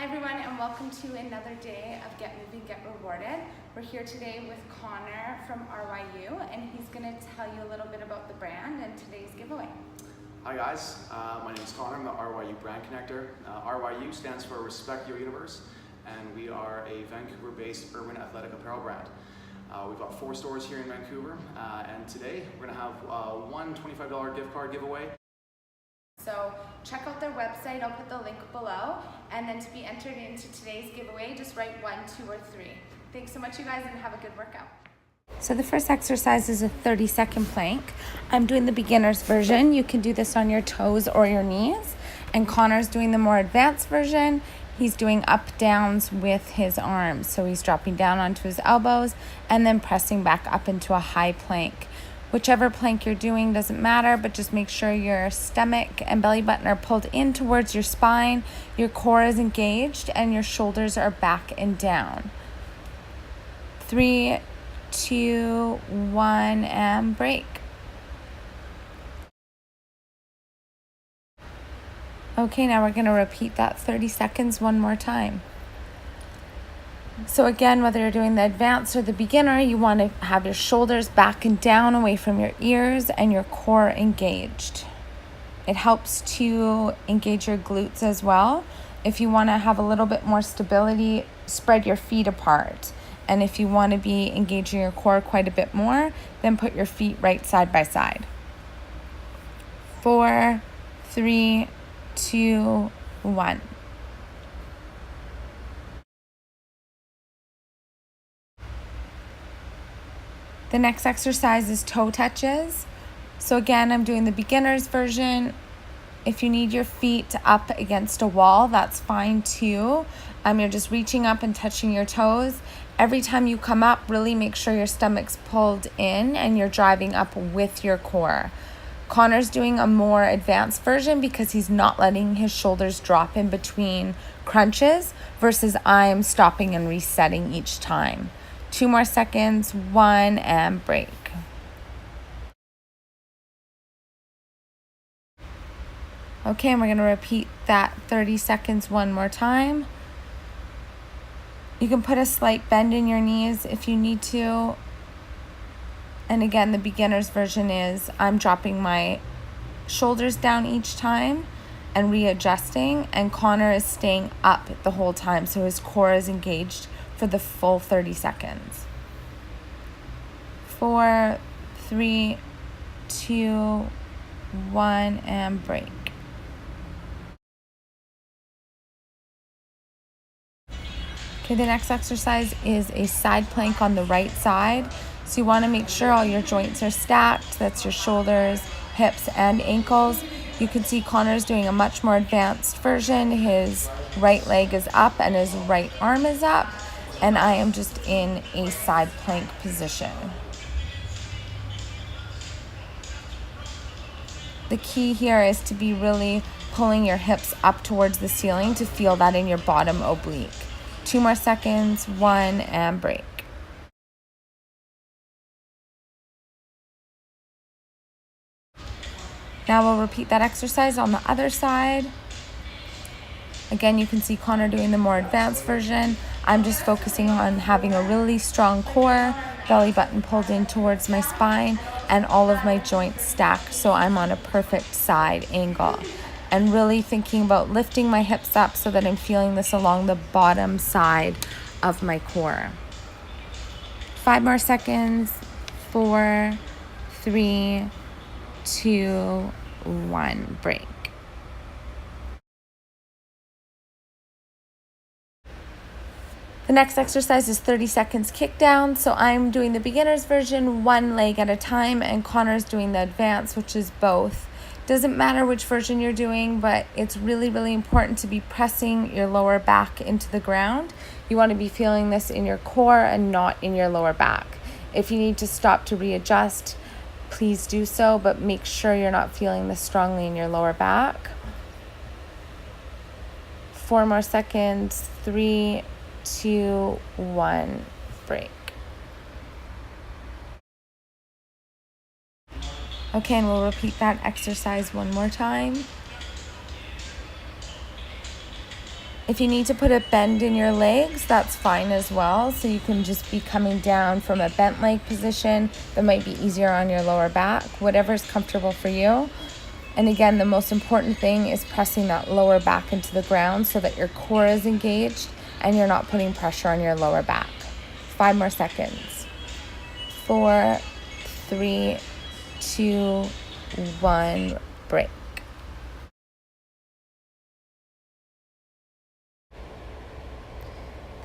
Hi everyone, and welcome to another day of Get Moving, Get Rewarded. We're here today with Connor from RYU, and he's going to tell you a little bit about the brand and today's giveaway. Hi guys, my name is Connor. I'm the RYU brand connector. RYU stands for Respect Your Universe, and we are a Vancouver-based urban athletic apparel brand. We've got 4 stores here in Vancouver, and today we're going to have one $25 gift card giveaway. So check out their website, I'll put the link below, and then to be entered into today's giveaway, just write 1, 2, or 3. Thanks so much you guys, and have a good workout. So the first exercise is a 30-second plank. I'm doing the beginner's version. You can do this on your toes or your knees. And Connor's doing the more advanced version. He's doing up downs with his arms. So he's dropping down onto his elbows and then pressing back up into a high plank. Whichever plank you're doing doesn't matter, but just make sure your stomach and belly button are pulled in towards your spine, your core is engaged, and your shoulders are back and down. 3, 2, 1, and break. Okay, now we're going to repeat that 30 seconds one more time. So again, whether you're doing the advanced or the beginner, you want to have your shoulders back and down away from your ears and your core engaged. It helps to engage your glutes as well. If you want to have a little bit more stability, spread your feet apart. And if you want to be engaging your core quite a bit more, then put your feet right side by side. 4, 3, 2, 1. The next exercise is toe touches. So again, I'm doing the beginner's version. If you need your feet up against a wall, that's fine too. You're just reaching up and touching your toes. Every time you come up, really make sure your stomach's pulled in and you're driving up with your core. Connor's doing a more advanced version because he's not letting his shoulders drop in between crunches versus I'm stopping and resetting each time. 2 more seconds, 1, and break. Okay, and we're going to repeat that 30 seconds one more time. You can put a slight bend in your knees if you need to. And again, the beginner's version is I'm dropping my shoulders down each time and readjusting, and Connor is staying up the whole time, so his core is engaged for the full 30 seconds. 4, 3, 2, 1, and break. Okay, the next exercise is a side plank on the right side. So you want to make sure all your joints are stacked. That's your shoulders, hips, and ankles. You can see Connor's doing a much more advanced version. His right leg is up and his right arm is up. And I am just in a side plank position. The key here is to be really pulling your hips up towards the ceiling to feel that in your bottom oblique. 2 more seconds, 1, and break. Now we'll repeat that exercise on the other side. Again, you can see Connor doing the more advanced version. I'm just focusing on having a really strong core, belly button pulled in towards my spine, and all of my joints stacked so I'm on a perfect side angle. And really thinking about lifting my hips up so that I'm feeling this along the bottom side of my core. 5 more seconds. 4, 3, 2, 1, break. The next exercise is 30 seconds kick down. So I'm doing the beginner's version, 1 leg at a time, and Connor's doing the advanced, which is both. Doesn't matter which version you're doing, but it's really, really important to be pressing your lower back into the ground. You want to be feeling this in your core and not in your lower back. If you need to stop to readjust, please do so, but make sure you're not feeling this strongly in your lower back. 4 more seconds. 3, 2, 1, break. Okay, and we'll repeat that exercise one more time. If you need to put a bend in your legs, that's fine as well. So you can just be coming down from a bent leg position. That might be easier on your lower back, whatever's comfortable for you. And again, the most important thing is pressing that lower back into the ground so that your core is engaged and you're not putting pressure on your lower back. 5 more seconds. 4, 3, 2, 1, break.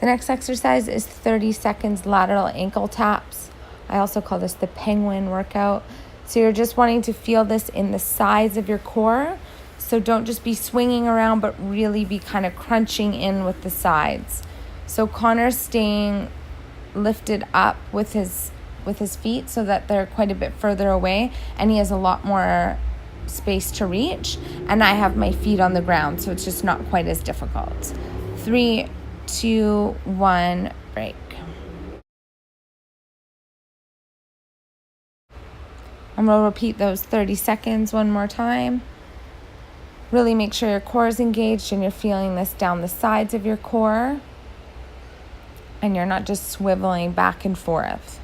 The next exercise is 30 seconds lateral ankle taps. I also call this the penguin workout. So you're just wanting to feel this in the sides of your core. So don't just be swinging around, but really be kind of crunching in with the sides. So Connor's staying lifted up with his feet so that they're quite a bit further away, and he has a lot more space to reach. And I have my feet on the ground, so it's just not quite as difficult. 3, 2, 1, break. I'm going to repeat those 30 seconds one more time. Really make sure your core is engaged and you're feeling this down the sides of your core. And you're not just swiveling back and forth.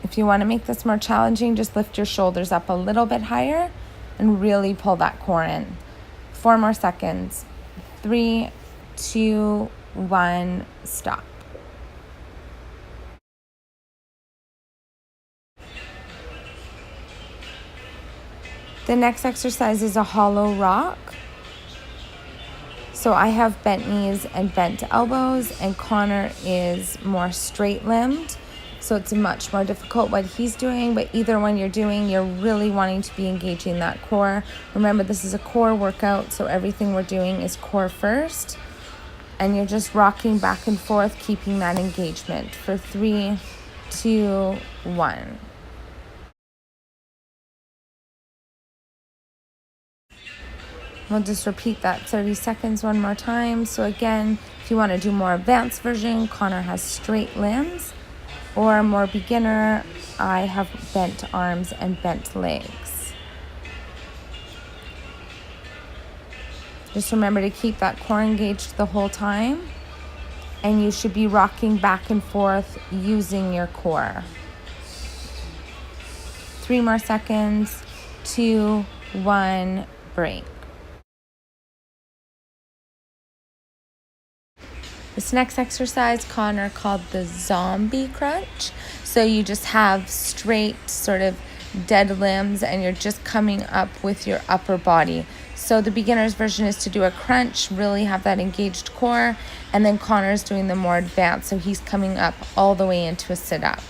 If you want to make this more challenging, just lift your shoulders up a little bit higher and really pull that core in. 4 more seconds. 3, 2, 1, stop. The next exercise is a hollow rock. So I have bent knees and bent elbows, and Connor is more straight-limbed. So it's much more difficult what he's doing, but either one you're doing, you're really wanting to be engaging that core. Remember, this is a core workout, so everything we're doing is core first. And you're just rocking back and forth, keeping that engagement for 3, 2, 1. We'll just repeat that 30 seconds one more time. So again, if you want to do more advanced version, Connor has straight limbs. Or more beginner, I have bent arms and bent legs. Just remember to keep that core engaged the whole time. And you should be rocking back and forth using your core. 3 more seconds. 2, 1, break. This next exercise, Connor called the zombie crunch. So you just have straight sort of dead limbs and you're just coming up with your upper body. So the beginner's version is to do a crunch, really have that engaged core. And then Connor's doing the more advanced. So he's coming up all the way into a sit-up.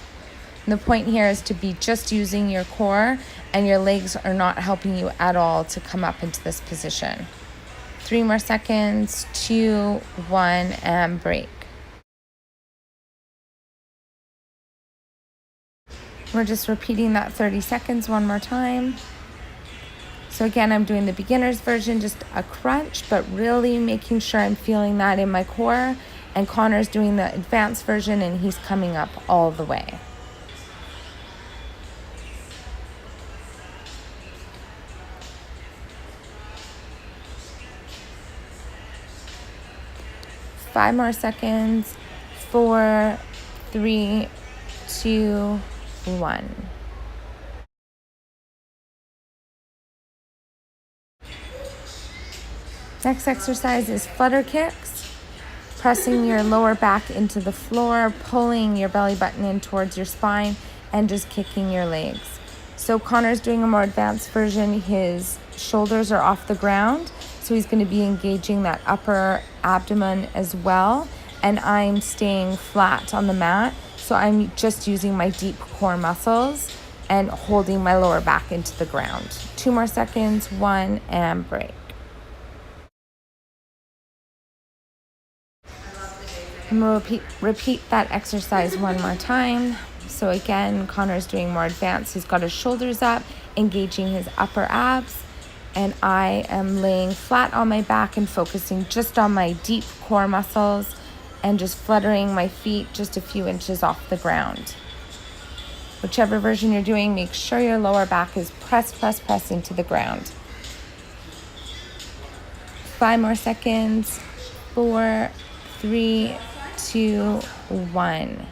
And the point here is to be just using your core and your legs are not helping you at all to come up into this position. 3 more seconds, 2, 1, and break. We're just repeating that 30 seconds one more time. So again, I'm doing the beginner's version, just a crunch, but really making sure I'm feeling that in my core. And Connor's doing the advanced version and he's coming up all the way. Five more seconds. 4, 3, 2, 1. Next exercise is flutter kicks. Pressing your lower back into the floor, pulling your belly button in towards your spine, and just kicking your legs. So Connor's doing a more advanced version. His shoulders are off the ground, so he's going to be engaging that upper abdomen as well. And I'm staying flat on the mat, so I'm just using my deep core muscles and holding my lower back into the ground. 2 more seconds, 1, and break. I'm going to repeat that exercise one more time. So again, Connor's doing more advanced. He's got his shoulders up, engaging his upper abs. And I am laying flat on my back and focusing just on my deep core muscles and just fluttering my feet just a few inches off the ground. Whichever version you're doing, make sure your lower back is pressed into the ground. 5 more seconds. 4, 3, 2, 1.